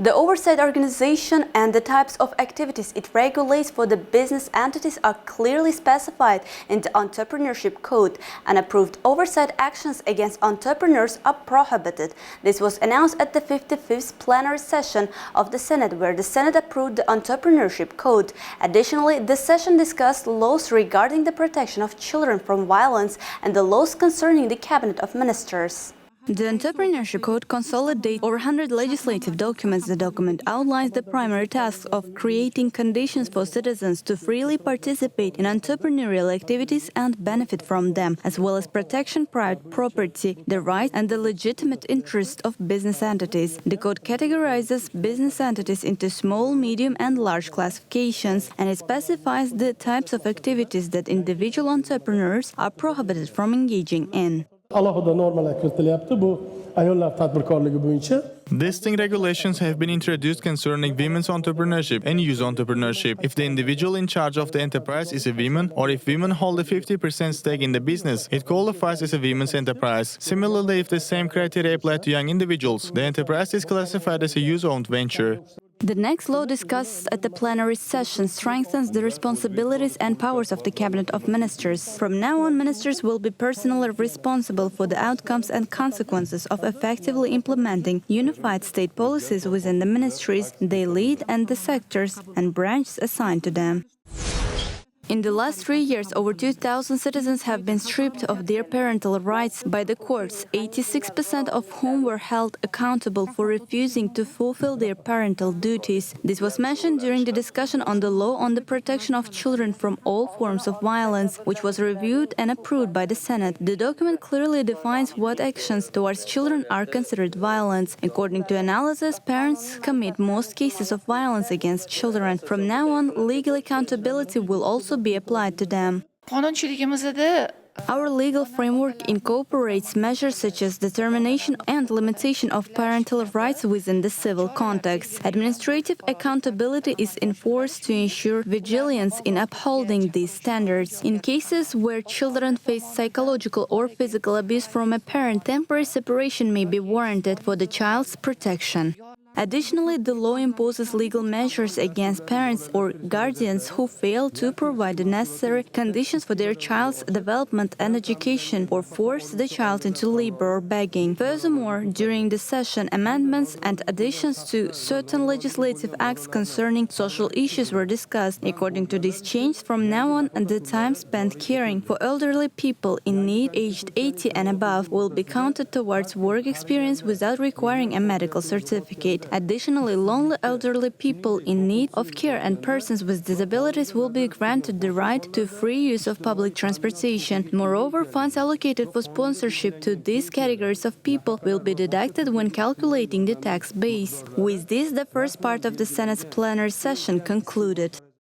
The oversight organization and the types of activities it regulates for the business entities are clearly specified in the Entrepreneurship Code. Unapproved oversight actions against entrepreneurs are prohibited. This was announced at the 55th plenary session of the Senate, where the Senate approved the Entrepreneurship Code. Additionally, the session discussed laws regarding the protection of children from violence and the laws concerning the Cabinet of Ministers. The Entrepreneurship Code consolidates over 100 legislative documents. The document outlines the primary tasks of creating conditions for citizens to freely participate in entrepreneurial activities and benefit from them, as well as protection private property, the rights and the legitimate interests of business entities. The Code categorizes business entities into small, medium and large classifications, and it specifies the types of activities that individual entrepreneurs are prohibited from engaging in. Listing regulations have been introduced concerning women's entrepreneurship and youth entrepreneurship. If the individual in charge of the enterprise is a woman, or if women hold a 50% stake in the business, it qualifies as a women's enterprise. Similarly, if the same criteria apply to young individuals, the enterprise is classified as a youth-owned venture. The next law discussed at the plenary session strengthens the responsibilities and powers of the Cabinet of Ministers. From now on, ministers will be personally responsible for the outcomes and consequences of effectively implementing unified state policies within the ministries they lead and the sectors and branches assigned to them. In the last 3 years, over 2,000 citizens have been stripped of their parental rights by the courts, 86% of whom were held accountable for refusing to fulfill their parental duties. This was mentioned during the discussion on the law on the protection of children from all forms of violence, which was reviewed and approved by the Senate. The document clearly defines what actions towards children are considered violence. According to analysis, parents commit most cases of violence against children. From now on, legal accountability will also be applied to them. Our legal framework incorporates measures such as determination and limitation of parental rights within the civil context. Administrative accountability is enforced to ensure vigilance in upholding these standards. In cases where children face psychological or physical abuse from a parent, temporary separation may be warranted for the child's protection. Additionally, the law imposes legal measures against parents or guardians who fail to provide the necessary conditions for their child's development and education or force the child into labor or begging. Furthermore, during the session, amendments and additions to certain legislative acts concerning social issues were discussed. According to this change, from now on, the time spent caring for elderly people in need aged 80 and above will be counted towards work experience without requiring a medical certificate. Additionally, lonely elderly people in need of care and persons with disabilities will be granted the right to free use of public transportation. Moreover, funds allocated for sponsorship to these categories of people will be deducted when calculating the tax base. With this, the first part of the Senate's plenary session concluded.